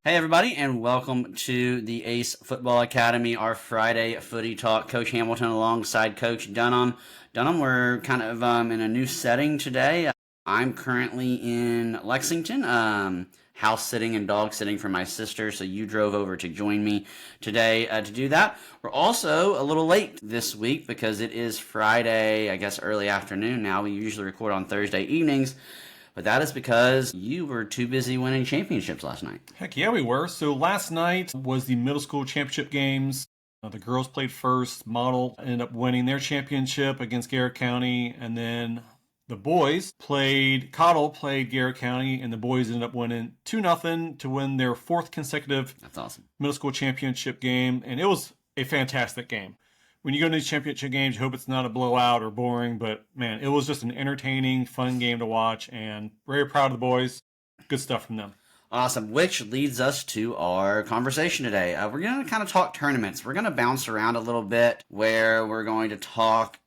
Hey everybody, and welcome to the ACE Football Academy, our Friday footy talk. Coach Hamilton alongside Coach Dunham. Dunham, we're kind of in a new setting today. I'm currently in Lexington, house sitting and dog sitting for my sister, so you drove over to join me today to do that. We're also a little late this week because it is Friday, I guess early afternoon now. We usually record on Thursday evenings. But that is because you were too busy winning championships last night. Heck yeah, we were. So last night was the middle school championship games. The girls played first. Model ended up winning their championship against Garrett County. And then the boys Cottle played Garrett County, and the boys ended up winning 2-0 to win their fourth consecutive That's awesome. middle school championship game. And it was a fantastic game. When you go to these championship games, you hope it's not a blowout or boring, but man, it was just an entertaining, fun game to watch, and very proud of the boys. Good stuff from them. Awesome, which leads us to our conversation today. We're going to kind of talk tournaments. We're going to bounce around a little bit where we're going to talk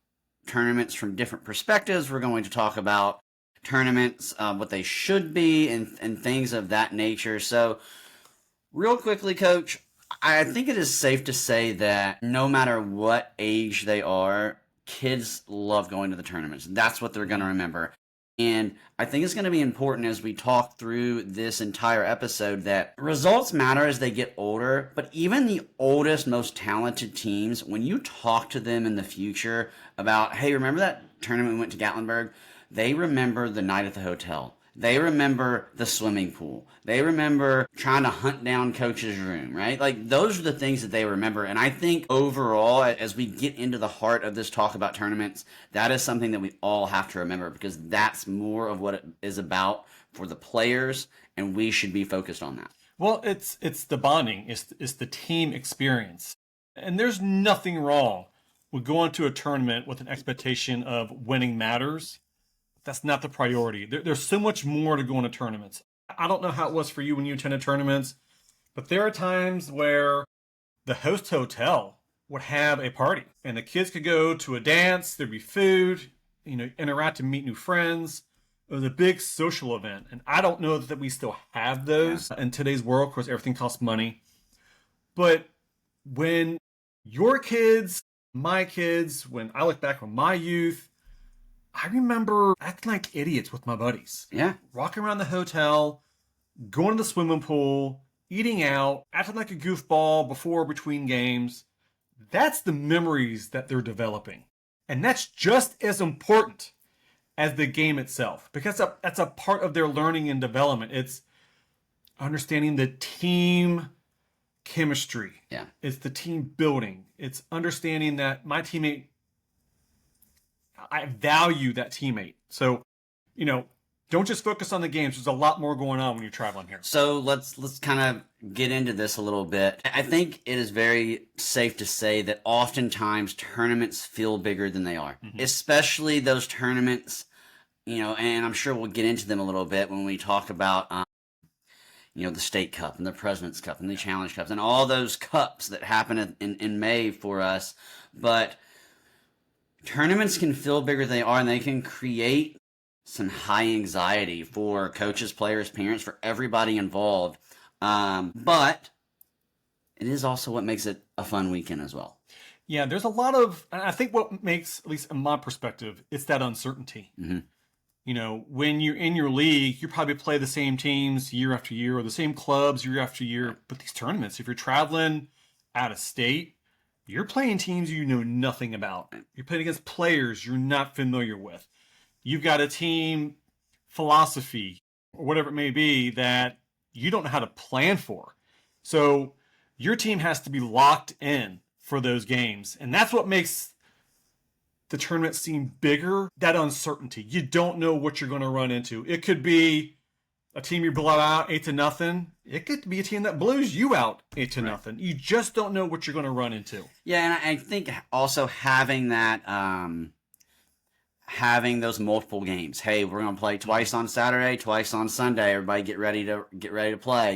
tournaments from different perspectives. We're going to talk about tournaments, what they should be, and things of that nature. So, real quickly, Coach, I think it is safe to say that no matter what age they are, kids love going to the tournaments. That's what they're going to remember. And I think it's going to be important as we talk through this entire episode that results matter as they get older, but even the oldest, most talented teams, when you talk to them in the future about, hey, remember that tournament we went to Gatlinburg? They remember the night at the hotel. They remember the swimming pool. They remember trying to hunt down coach's room, right? Like, those are the things that they remember. And I think overall, as we get into the heart of this talk about tournaments, that is something that we all have to remember because that's more of what it is about for the players, and we should be focused on that. Well, it's the bonding. It's the team experience. And there's nothing wrong with going to a tournament with an expectation of winning matters. That's not the priority. There's so much more to going to tournaments. I don't know how it was for you when you attended tournaments, but there are times where the host hotel would have a party and the kids could go to a dance, there'd be food, interact and meet new friends. It was a big social event. And I don't know that we still have those in today's world. Of course, everything costs money. But when your kids, my kids, when I look back on my youth, I remember acting like idiots with my buddies. Yeah. Walking around the hotel, going to the swimming pool, eating out, acting like a goofball before or between games. That's the memories that they're developing. And that's just as important as the game itself, because that's a part of their learning and development. It's understanding the team chemistry. Yeah. It's the team building. It's understanding that my teammate, I value that teammate. So, don't just focus on the games. There's a lot more going on when you're traveling here. So let's kind of get into this a little bit. I think it is very safe to say that oftentimes tournaments feel bigger than they are, especially those tournaments, and I'm sure we'll get into them a little bit when we talk about, the State Cup and the President's Cup and the Challenge Cups and all those cups that happen in May for us. But tournaments can feel bigger than they are, and they can create some high anxiety for coaches, players, parents, for everybody involved. But it is also what makes it a fun weekend as well. Yeah, there's a lot of, I think what makes, at least in my perspective, it's that uncertainty. Mm-hmm. When you're in your league, you probably play the same teams year after year or the same clubs year after year. But these tournaments, if you're traveling out of state, you're playing teams you know nothing about. You're playing against players you're not familiar with. You've got a team philosophy or whatever it may be that you don't know how to plan for. So your team has to be locked in for those games. And that's what makes the tournament seem bigger, that uncertainty. You don't know what you're going to run into. It could be a team you blow out 8-0. It could be a team that blows you out 8-0. Right. You just don't know what you're going to run into. Yeah, and I think also having that, having those multiple games. Hey, we're going to play twice on Saturday, twice on Sunday. Everybody get ready to play.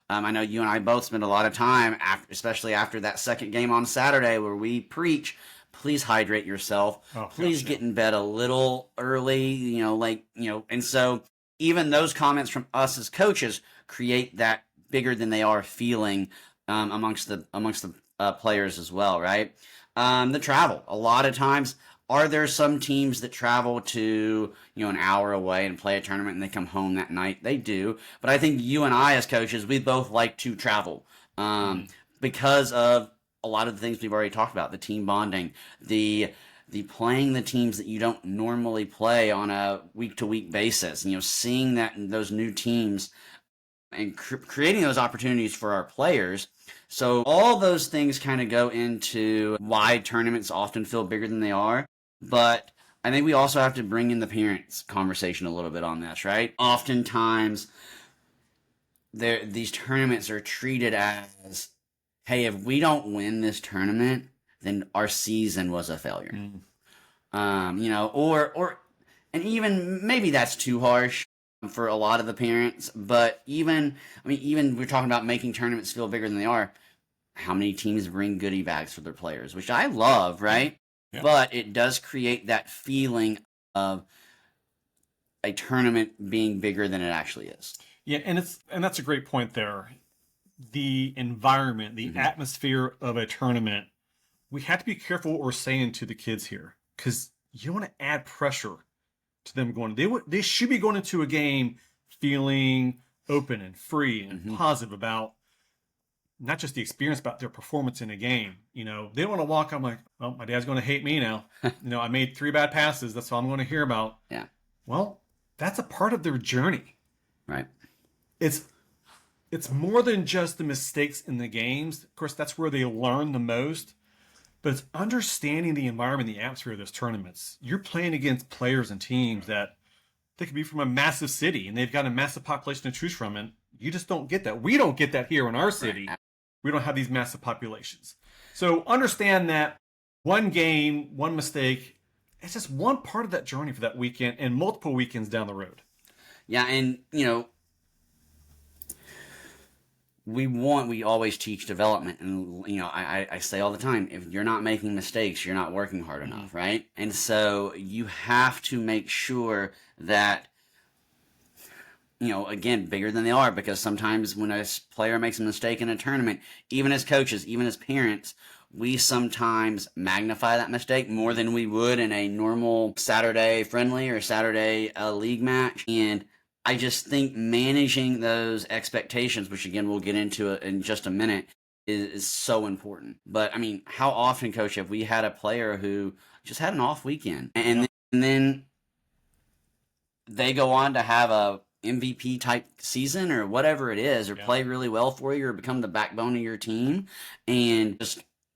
I know you and I both spend a lot of time, especially after that second game on Saturday, where we preach. Please hydrate yourself. Please get in bed a little early. And so even those comments from us as coaches create that bigger than they are feeling amongst the players as well, right? The travel. A lot of times, are there some teams that travel to an hour away and play a tournament and they come home that night? They do, but I think you and I as coaches, we both like to travel because of a lot of the things we've already talked about: the team bonding, the playing the teams that you don't normally play on a week to week basis, and seeing that in those new teams and creating those opportunities for our players. So all those things kind of go into why tournaments often feel bigger than they are. But I think we also have to bring in the parents conversation a little bit on this, right? Oftentimes, these tournaments are treated as, hey, if we don't win this tournament, then our season was a failure. And even maybe that's too harsh for a lot of the parents, but even we're talking about making tournaments feel bigger than they are. How many teams bring goodie bags for their players, which I love, right? Yeah. But it does create that feeling of a tournament being bigger than it actually is. Yeah, and that's a great point there. The environment, the atmosphere of a tournament, we have to be careful what we're saying to the kids here, because you don't want to add pressure to them going. They should be going into a game feeling open and free and positive about not just the experience, about their performance in a game. They don't want to walk up like, well, my dad's going to hate me now. I made 3 bad passes. That's all I'm going to hear about. Yeah. Well, that's a part of their journey. Right. It's more than just the mistakes in the games. Of course, that's where they learn the most. But it's understanding the environment, the atmosphere of those tournaments. You're playing against players and teams that they could be from a massive city, and they've got a massive population to choose from, and you just don't get that. We don't get that here in our city. Right. We don't have these massive populations. So understand that one game, one mistake, it's just one part of that journey for that weekend and multiple weekends down the road. Yeah, and we always teach development, and I say all the time, if you're not making mistakes, you're not working hard enough, right? And so you have to make sure that again, bigger than they are, because sometimes when a player makes a mistake in a tournament, even as coaches, even as parents, we sometimes magnify that mistake more than we would in a normal Saturday friendly or Saturday league match. And I just think managing those expectations, which again we'll get into in just a minute, is so important. But how often, Coach, have we had a player who just had an off weekend and then they go on to have a MVP type season or whatever it is, or play really well for you, or become the backbone of your team, and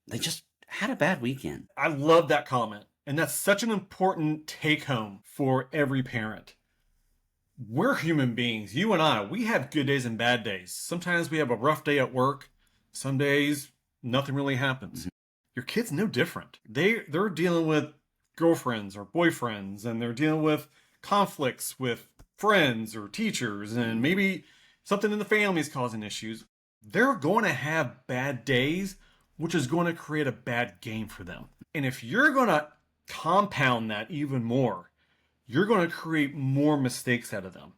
they just had a bad weekend? I love that comment, and that's such an important take home for every parent. We're human beings. You and I, we have good days and bad days. Sometimes we have a rough day at work. Some days nothing really happens. Your kid's no different. They're dealing with girlfriends or boyfriends, and they're dealing with conflicts with friends or teachers, and maybe something in the family is causing issues. They're going to have bad days, which is going to create a bad game for them. And if you're going to compound that even more, you're going to create more mistakes out of them.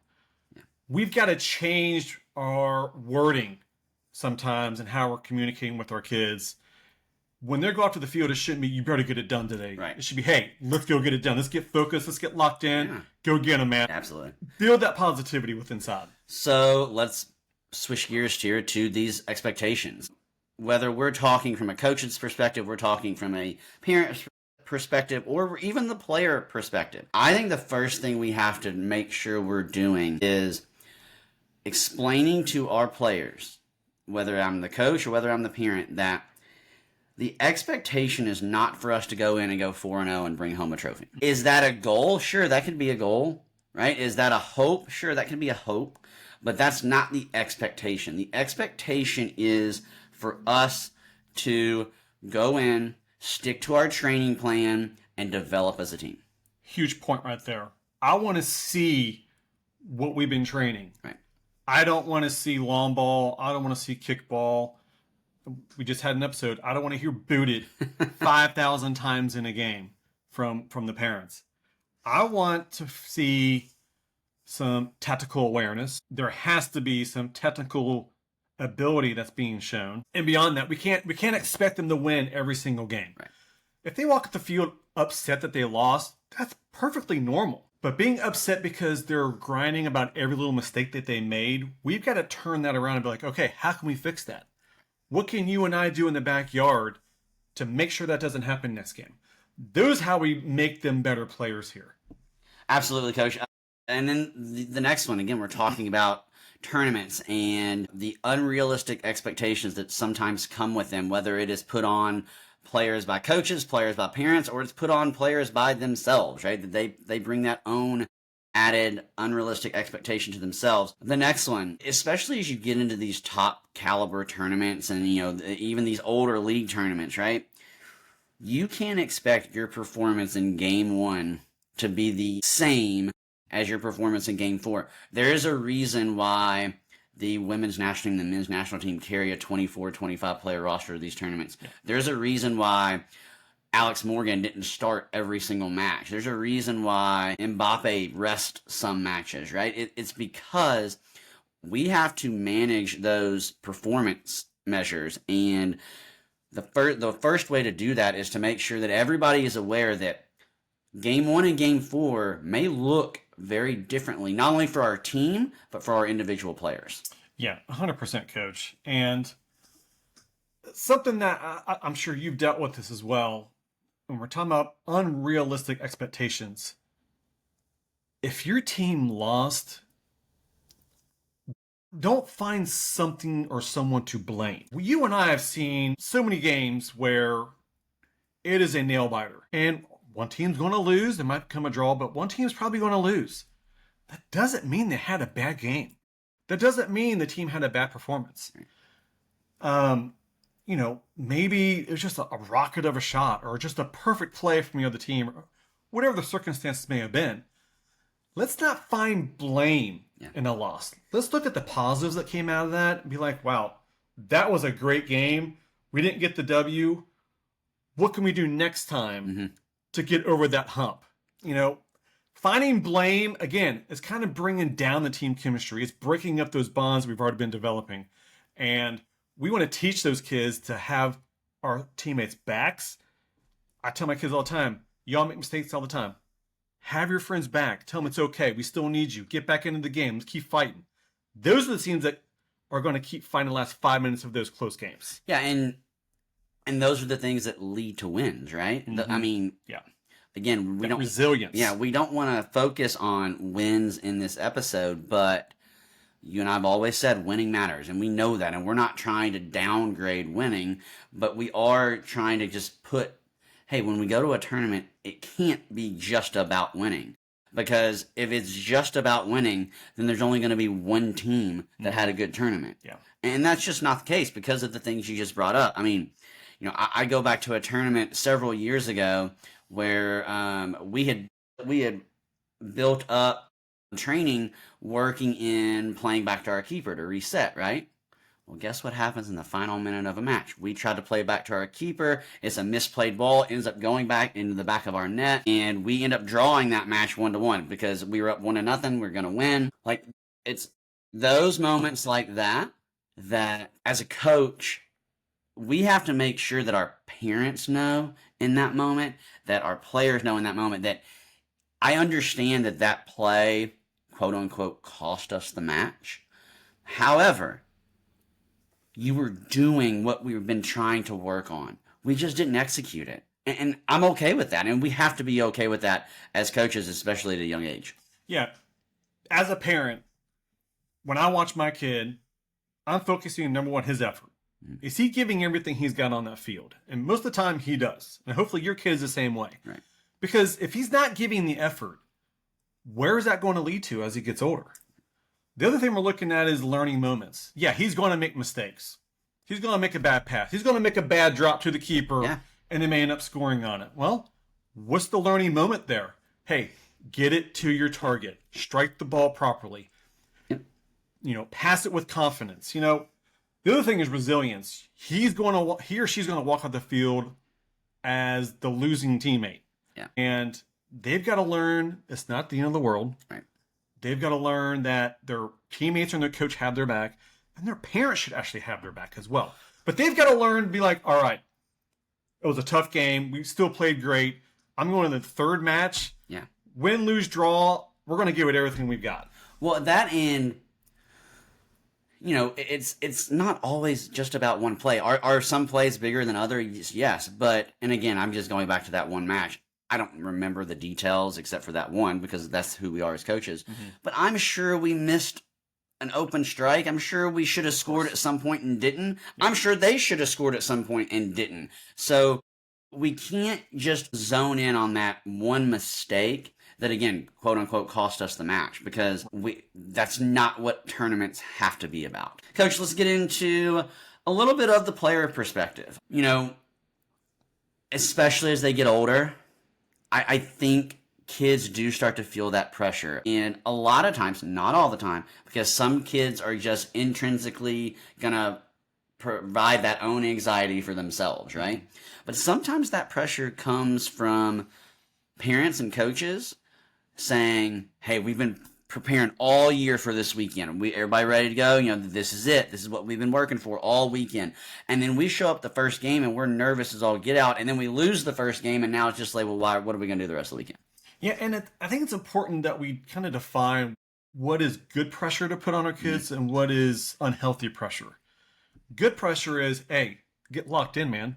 Yeah. We've got to change our wording sometimes and how we're communicating with our kids. When they go out to the field, it shouldn't be, you better get it done today. Right. It should be, hey, let's go get it done. Let's get focused. Let's get locked in. Yeah. Go get them, man. Absolutely. Build that positivity with inside. So let's switch gears here to these expectations. Whether we're talking from a coach's perspective, we're talking from a parent's perspective, or even the player perspective, I think the first thing we have to make sure we're doing is explaining to our players, whether I'm the coach or whether I'm the parent, that the expectation is not for us to go in and go 4-0 and bring home a trophy. Is that a goal? Sure, that could be a goal, right? Is that a hope? Sure, that can be a hope, but that's not the expectation. The expectation is for us to go in, stick to our training plan, and develop as a team. Huge point right there. I want to see what we've been training. Right. I don't want to see long ball. I don't want to see kickball. We just had an episode. I don't want to hear booted 5,000 times in a game from the parents. I want to see some tactical awareness. There has to be some technical ability that's being shown. And beyond that, we can't expect them to win every single game. Right. If they walk at the field upset that they lost, that's perfectly normal. But being upset because they're grinding about every little mistake that they made, we've got to turn that around and be like, okay, how can we fix that? What can you and I do in the backyard to make sure that doesn't happen next game? Those how we make them better players here. Absolutely, Coach. And then the next one, again, we're talking about tournaments and the unrealistic expectations that sometimes come with them, whether it is put on players by coaches, players by parents, or it's put on players by themselves, right? That they bring that own added unrealistic expectation to themselves. The next one, especially as you get into these top caliber tournaments and, even these older league tournaments, right? You can't expect your performance in game 1 to be the same as your performance in game 4. There is a reason why the women's national team and the men's national team carry a 24, 25 player roster of these tournaments. Yeah. There's a reason why Alex Morgan didn't start every single match. There's a reason why Mbappe rests some matches, right? It's because we have to manage those performance measures. And the first way to do that is to make sure that everybody is aware that game 1 and game 4 may look very differently, not only for our team, but for our individual players. Yeah, 100%, Coach. And something that I'm sure you've dealt with this as well, when we're talking about unrealistic expectations, if your team lost, don't find something or someone to blame. You and I have seen so many games where it is a nail biter. And one team's going to lose. It might become a draw, but one team's probably going to lose. That doesn't mean they had a bad game. That doesn't mean the team had a bad performance. Maybe it was just a rocket of a shot or just a perfect play from the other team, or whatever the circumstances may have been. Let's not find blame in a loss. Let's look at the positives that came out of that and be like, wow, that was a great game. We didn't get the W. What can we do next time to get over that hump? Finding blame, again, is kind of bringing down the team chemistry. It's breaking up those bonds we've already been developing. And we want to teach those kids to have our teammates' backs. I tell my kids all the time, y'all make mistakes all the time. Have your friends back. Tell them it's okay. We still need you. Get back into the game. Let's keep fighting. Those are the teams that are going to keep fighting the last 5 minutes of those close games. Yeah, and those are the things that lead to wins, right? Yeah. Again, we don't resilience. Yeah, we don't want to focus on wins in this episode, but you and I have always said winning matters, and we know that, and we're not trying to downgrade winning, but we are trying to just put, hey, when we go to a tournament, it can't be just about winning. Because if it's just about winning, then there's only going to be one team that had a good tournament. Yeah. And that's just not the case because of the things you just brought up. I mean, I go back to a tournament several years ago where we had built up training working in playing back to our keeper to reset, right? Well, guess what happens in the final minute of a match? We try to play back to our keeper. It's a misplayed ball, ends up going back into the back of our net, and we end up drawing that match 1-1 because we were up 1-0. We're going to win. Like, it's those moments like that as a coach, we have to make sure that our parents know in that moment, that our players know in that moment, that I understand that play, quote unquote, cost us the match. However, you were doing what we've been trying to work on. We just didn't execute it. And I'm okay with that. And we have to be okay with that as coaches, especially at a young age. Yeah. As a parent, when I watch my kid, I'm focusing on, number one, his effort. Is he giving everything he's got on that field? And most of the time he does. And hopefully your kid is the same way. Right. Because if he's not giving the effort, where is that going to lead to as he gets older? The other thing we're looking at is learning moments. Yeah, he's going to make mistakes. He's going to make a bad pass. He's going to make a bad drop to the keeper, and they may end up scoring on it. Well, what's the learning moment there? Hey, get it to your target. Strike the ball properly. Pass it with confidence. The other thing is resilience. He or she's going to walk on the field as the losing teammate. Yeah. And they've got to learn it's not the end of the world. Right. They've got to learn that their teammates and their coach have their back. and their parents should actually have their back as well. But they've got to learn to be like, all right, it was a tough game. We still played great. I'm going to the third match. Yeah. Win, lose, draw. We're going to give it everything we've got. Well, that and it's not always just about one play. Are some plays bigger than others? Yes, but and again, I'm just going back to that one match. I don't remember the details except for that one because that's who we are as coaches. Mm-hmm. But I'm sure we missed an open strike. I'm sure we should have scored at some point and didn't. I'm sure they should have scored at some point and didn't. So we can't just zone in on that one mistake that, again, quote unquote, cost us the match, because that's not what tournaments have to be about. Coach, let's get into a little bit of the player perspective. Especially as they get older, I think kids do start to feel that pressure. And a lot of times, not all the time, because some kids are just intrinsically going to provide that own anxiety for themselves, right? But sometimes that pressure comes from parents and coaches saying, hey, we've been preparing all year for this weekend. Everybody ready to go? This is it. This is what we've been working for all weekend. And then we show up the first game and we're nervous as all get out. And then we lose the first game and now it's just like, well, what are we going to do the rest of the weekend? Yeah, and I think it's important that we kind of define what is good pressure to put on our kids and what is unhealthy pressure. Good pressure is, hey, get locked in, man.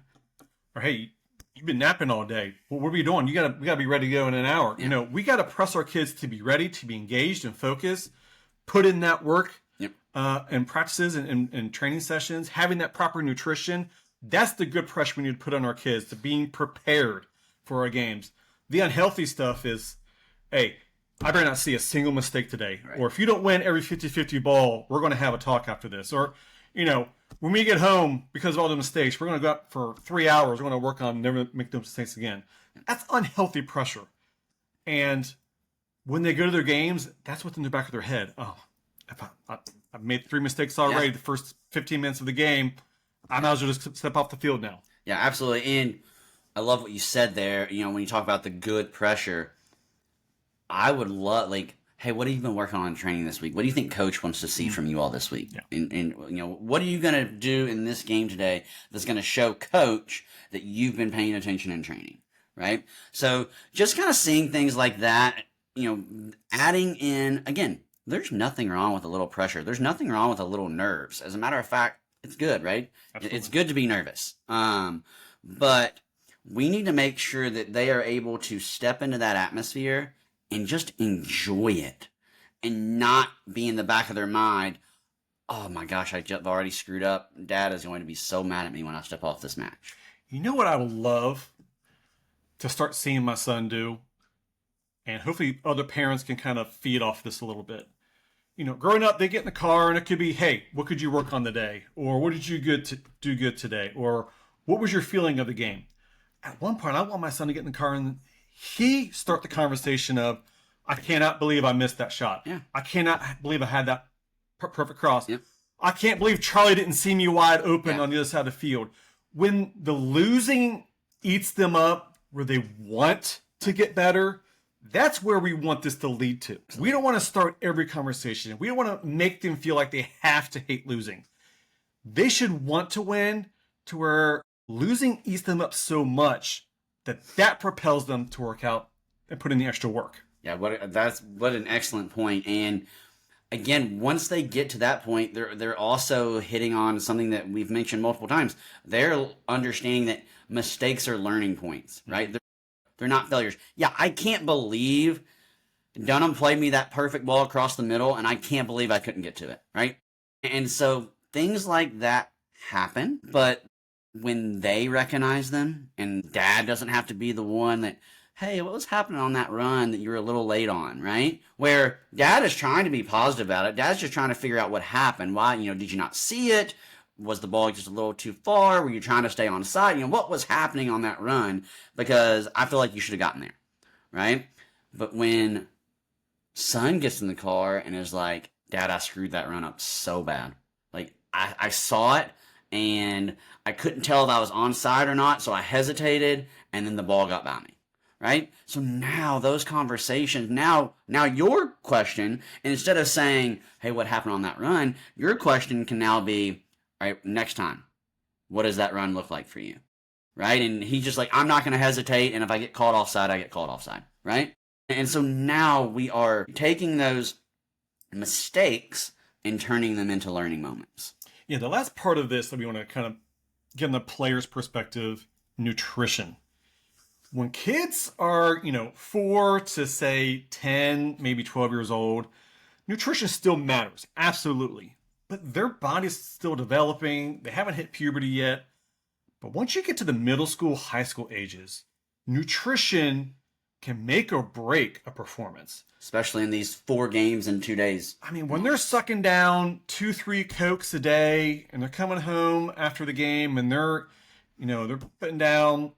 Or, hey, you've been napping all day. Well, what are you doing? We gotta be ready to go in an hour. Yeah. We gotta press our kids to be ready, to be engaged and focused, put in that work, and practices and training sessions, having that proper nutrition. That's the good pressure we need to put on our kids, to being prepared for our games. The unhealthy stuff is, hey, I better not see a single mistake today. Right. Or if you don't win every 50-50 ball, we're going to have a talk after this. Or, when we get home, because of all the mistakes, we're going to go out for 3 hours. We're going to work on never make those mistakes again. That's unhealthy pressure. And when they go to their games, that's what's in the back of their head. Oh, if I've made 3 mistakes already the first 15 minutes of the game, I might as well just step off the field now. Yeah, absolutely. And I love what you said there. When you talk about the good pressure, I would love, hey, what have you been working on in training this week? What do you think coach wants to see from you all this week? Yeah. And what are you going to do in this game today that's going to show coach that you've been paying attention in training, right? So just kind of seeing things like that, adding in, again, there's nothing wrong with a little pressure. There's nothing wrong with a little nerves. As a matter of fact, it's good, right? Absolutely. It's good to be nervous. But we need to make sure that they are able to step into that atmosphere and just enjoy it and not be in the back of their mind, oh my gosh, I've already screwed up. Dad is going to be so mad at me when I step off this match. You know what I would love to start seeing my son do? And hopefully other parents can kind of feed off this a little bit. Growing up, they get in the car and it could be, hey, what could you work on today? Or what did you do good today? Or what was your feeling of the game? At one point, I want my son to get in the car and he start the conversation of, I cannot believe I missed that shot. Yeah. I cannot believe I had that perfect cross. Yep. I can't believe Charlie didn't see me wide open on the other side of the field. When the losing eats them up, where they want to get better, that's where we want this to lead to. We don't want to start every conversation. We don't want to make them feel like they have to hate losing. They should want to win, to where losing eats them up so much that propels them to work out and put in the extra work. Yeah, what an excellent point. And again, once they get to that point, they're also hitting on something that we've mentioned multiple times. They're understanding that mistakes are learning points, right? They're not failures. Yeah, I can't believe Dunham played me that perfect ball across the middle, and I can't believe I couldn't get to it, right? And so things like that happen, but when they recognize them, and Dad doesn't have to be the one that, hey, what was happening on that run that you were a little late on, right? Where Dad is trying to be positive about it. Dad's just trying to figure out what happened. Why, did you not see it? Was the ball just a little too far? Were you trying to stay on side? What was happening on that run? Because I feel like you should have gotten there, right? But when son gets in the car and is like, Dad, I screwed that run up so bad. Like, I saw it, and I couldn't tell if I was onside or not, so I hesitated, and then the ball got by me. right? So now those conversations, now your question, and instead of saying, hey, what happened on that run, your question can now be, all right, next time, what does that run look like for you? Right? And he's just like, I'm not going to hesitate. And if I get called offside, I get called offside. Right? And so now we are taking those mistakes and turning them into learning moments. Yeah, the last part of this that we want to kind of get on the player's perspective, nutrition. When kids are, 4 to say 10, maybe 12 years old, nutrition still matters, absolutely. But their body's still developing. They haven't hit puberty yet. But once you get to the middle school, high school ages, nutrition can make or break a performance. Especially in these 4 games in 2 days. I mean, when they're sucking down 2-3 Cokes a day and they're coming home after the game and they're putting down,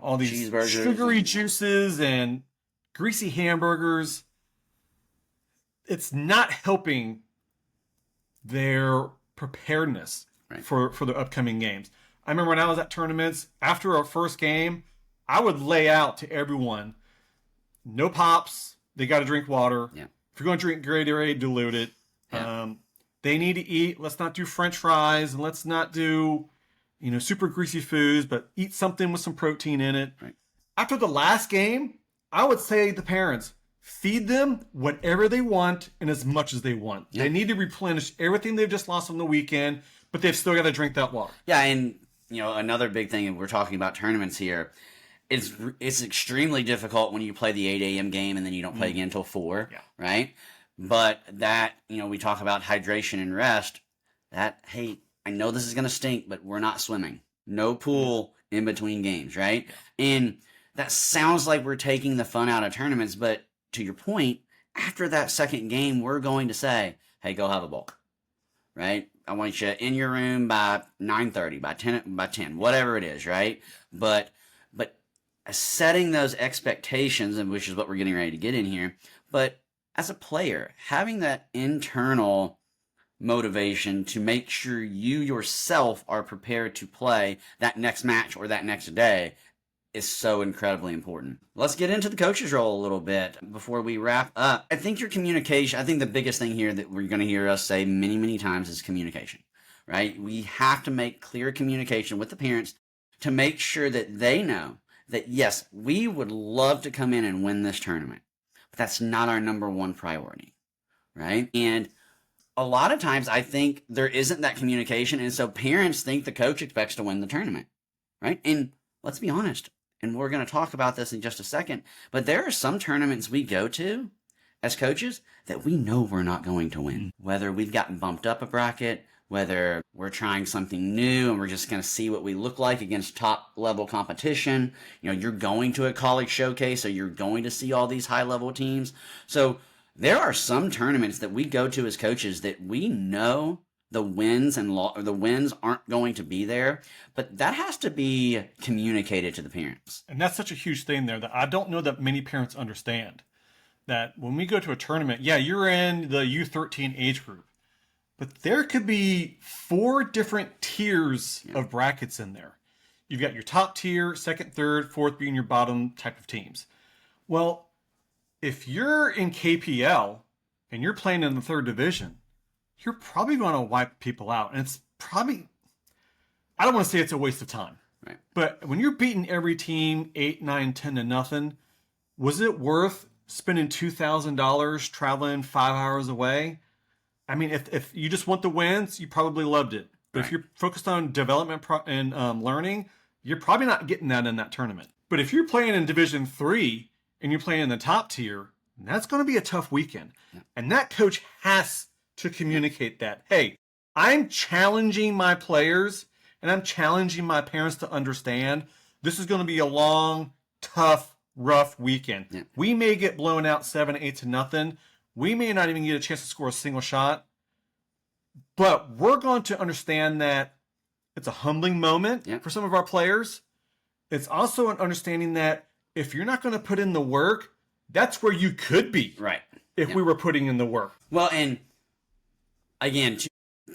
all these sugary juices and greasy hamburgers, it's not helping their preparedness for the upcoming games. I remember when I was at tournaments, after our first game, I would lay out to everyone, no pops, they got to drink water. Yeah. If you're going to drink Gatorade, dilute it. Yeah. They need to eat. Let's not do French fries, and let's not do, super greasy foods, but eat something with some protein in it. Right. After the last game, I would say to the parents, feed them whatever they want and as much as they want. Yeah. They need to replenish everything they've just lost on the weekend, but they've still got to drink that water. Yeah, and another big thing, and we're talking about tournaments here, it's extremely difficult when you play the 8 a.m. game and then you don't play again until 4, right? But that, we talk about hydration and rest, that, hey, I know this is going to stink, but we're not swimming. No pool in between games, right? And that sounds like we're taking the fun out of tournaments, but to your point, after that second game, we're going to say, hey, go have a bowl, right? I want you in your room by 9:30, by 10, whatever it is, right? But setting those expectations, and which is what we're getting ready to get in here, but as a player, having that internal motivation to make sure you yourself are prepared to play that next match or that next day is so incredibly important. Let's get into the coach's role a little bit before we wrap up. I think your communication, I think the biggest thing here that we're going to hear us say many, many times is communication, right? We have to make clear communication with the parents to make sure that they know that, yes, we would love to come in and win this tournament, but that's not our number one priority, right? And a lot of times I think there isn't that communication, and so parents think the coach expects to win the tournament, right? And let's be honest, and we're going to talk about this in just a second, but there are some tournaments we go to as coaches that we know we're not going to win. Whether we've gotten bumped up a bracket, whether we're trying something new and we're just going to see what we look like against top level competition. You're going to a college showcase, so you're going to see all these high level teams. So there are some tournaments that we go to as coaches that we know the wins aren't going to be there, but that has to be communicated to the parents. And that's such a huge thing there that I don't know that many parents understand. That when we go to a tournament, you're in the U13 age group, but there could be 4 different tiers of brackets in there. You've got your top tier, second, third, fourth being your bottom type of teams. Well, if you're in KPL and you're playing in the 3rd division, you're probably going to wipe people out. And it's probably, I don't want to say it's a waste of time. Right. But when you're beating every team 8, 9, 10 to nothing, was it worth spending $2,000 traveling 5 hours away? I mean, if you just want the wins, you probably loved it. But if you're focused on development and learning, you're probably not getting that in that tournament. But if you're playing in Division 3 and you're playing in the top tier, that's going to be a tough weekend. Yeah. And that coach has to communicate that. Hey, I'm challenging my players and I'm challenging my parents to understand this is going to be a long, tough, rough weekend. Yeah. We may get blown out 7-8 to nothing. We may not even get a chance to score a single shot, but we're going to understand that it's a humbling moment for some of our players. It's also an understanding that if you're not going to put in the work, that's where you could be. Right. If we were putting in the work. Well, and again,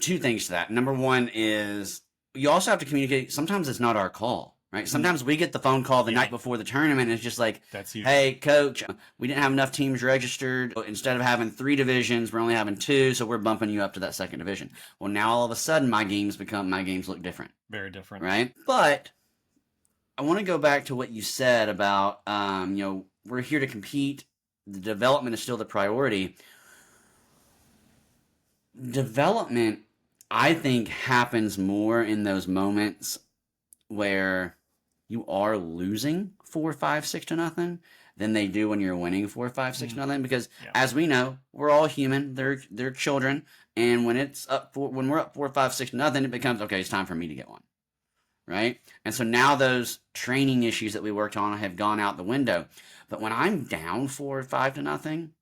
two things to that. Number one is you also have to communicate. Sometimes it's not our call. right? Sometimes we get the phone call the night before the tournament, and it's just like, That's huge. hey, coach, we didn't have enough teams registered. Instead of having 3 divisions, we're only having 2, so we're bumping you up to that 2nd division. Well, now all of a sudden, my games look different. Very different. Right? But I want to go back to what you said about, we're here to compete. The development is still the priority. Development, I think, happens more in those moments where you are losing 4, 5, 6 to nothing than they do when you're winning 4, 5, 6 to nothing. Because as we know, we're all human. They're children, and when we're up 4, 5, 6 to nothing, it becomes okay. It's time for me to get one, right? And so now those training issues that we worked on have gone out the window. But when I'm down 4, 5 to nothing,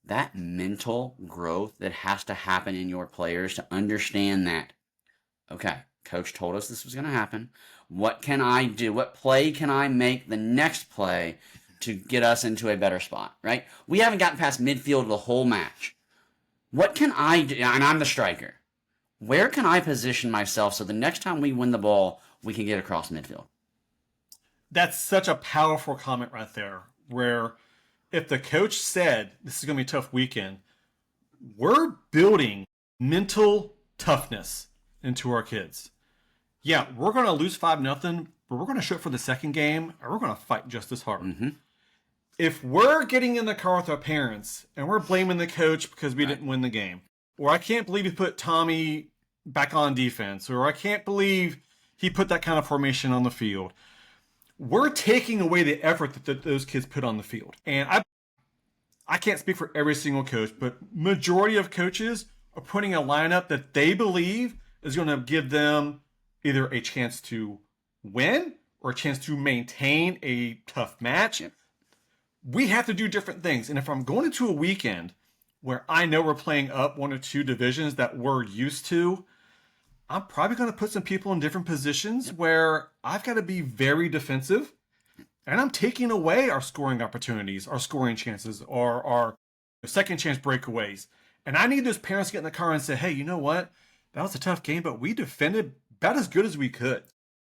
that mental growth that has to happen in your players to understand that, okay, coach told us this was going to happen. What can I do? What play can I make the next play to get us into a better spot, right? We haven't gotten past midfield the whole match. What can I do? And I'm the striker. Where can I position myself so the next time we win the ball, we can get across midfield? That's such a powerful comment right there, where if the coach said this is going to be a tough weekend, we're building mental toughness into our kids. Yeah, we're going to lose 5-0, but we're going to show up for the second game, and we're going to fight just as hard. Mm-hmm. If we're getting in the car with our parents and we're blaming the coach because we didn't win the game, or I can't believe he put Tommy back on defense, or I can't believe he put that kind of formation on the field, we're taking away the effort that those kids put on the field. And I can't speak for every single coach, but majority of coaches are putting a lineup that they believe is going to give them either a chance to win or a chance to maintain a tough match. Yep. We have to do different things. And if I'm going into a weekend where I know we're playing up 1 or 2 divisions that we're used to, I'm probably going to put some people in different positions where I've got to be very defensive, and I'm taking away our scoring opportunities, our scoring chances, or our second chance breakaways. And I need those parents to get in the car and say, hey, you know what? That was a tough game, but we defended about as good as we could.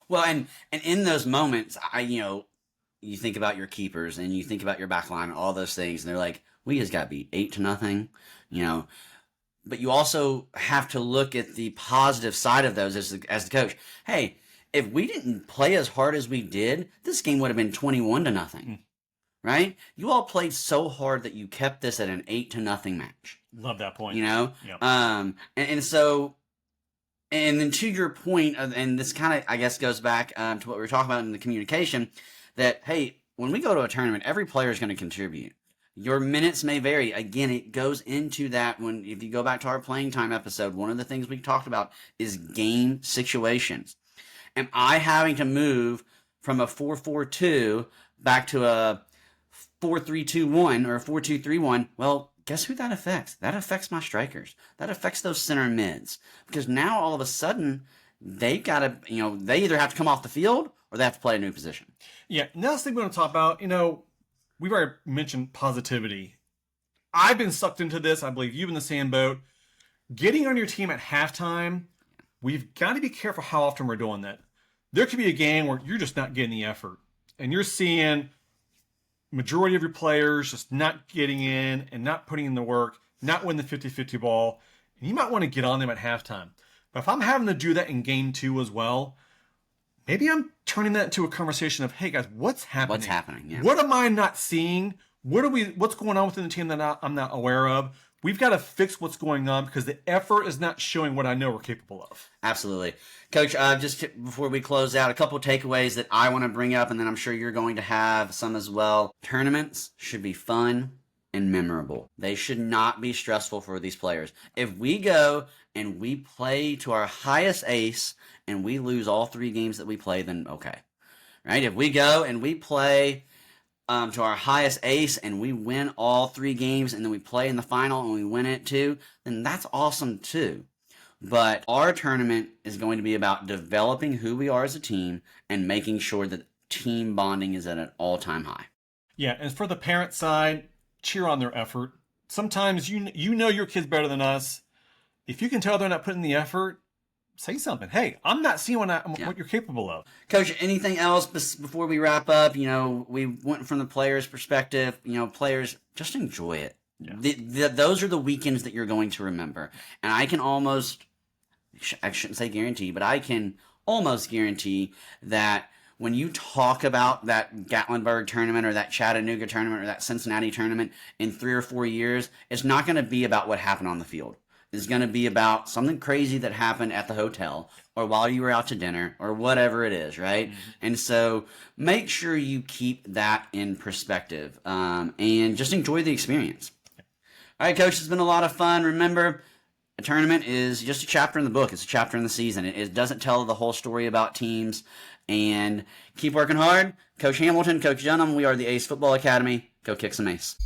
Well, and in those moments, you think about your keepers and you think about your back line and all those things, and they're like, we just got beat 8-0, But you also have to look at the positive side of those as the coach. Hey, if we didn't play as hard as we did, this game would have been 21-0, right? You all played so hard that you kept this at an 8-0 match. Love that point. Yep. And so, and then to your point, and this kind of, I guess, goes back to what we were talking about in the communication, that, hey, when we go to a tournament, every player is going to contribute. Your minutes may vary. Again, it goes into that if you go back to our playing time episode, one of the things we talked about is game situations. Am I having to move from a 4-4-2 back to a 4-3-2-1 or a 4-2-3-1? Well, guess who that affects? That affects my strikers. That affects those center mids. Because now all of a sudden, they've got to, they either have to come off the field or they have to play a new position. Yeah, next thing we're going to talk about, we've already mentioned positivity. I've been sucked into this. I believe you've been in the same boat. Getting on your team at halftime, we've got to be careful how often we're doing that. There could be a game where you're just not getting the effort, and you're seeing majority of your players just not getting in and not putting in the work, not winning the 50-50 ball, and you might want to get on them at halftime. But if I'm having to do that in game 2 as well, maybe I'm turning that into a conversation of, hey guys, what's happening? What's happening? Yeah. What am I not seeing? What's going on within the team that I'm not aware of? We've got to fix what's going on because the effort is not showing what I know we're capable of. Absolutely. Coach, just before we close out, a couple of takeaways that I want to bring up, and then I'm sure you're going to have some as well. Tournaments should be fun and memorable. They should not be stressful for these players. If we go and we play to our highest ace and we lose all 3 games that we play, then okay. Right? If we go and we play to our highest ace and we win all 3 games and then we play in the final and we win it too, then that's awesome too. But our tournament is going to be about developing who we are as a team and making sure that team bonding is at an all-time high. Yeah, and for the parent side, cheer on their effort. Sometimes you know your kids better than us. If you can tell they're not putting the effort, say something. Hey, I'm not seeing Yeah. what you're capable of. Coach, anything else before we wrap up? You know, we went from the player's perspective. You know, players, just enjoy it. Yeah. Those are the weekends that you're going to remember. And I can almost, I shouldn't say guarantee, but I can almost guarantee that when you talk about that Gatlinburg tournament or that Chattanooga tournament or that Cincinnati tournament in 3 or 4 years, it's not going to be about what happened on the field. It's going to be about something crazy that happened at the hotel or while you were out to dinner or whatever it is, right? Mm-hmm. And so make sure you keep that in perspective and just enjoy the experience. All right, Coach, it's been a lot of fun. Remember, a tournament is just a chapter in the book. It's a chapter in the season. It doesn't tell the whole story about teams. And keep working hard. Coach Hamilton, Coach Dunham, we are the Ace Football Academy. Go kick some ace.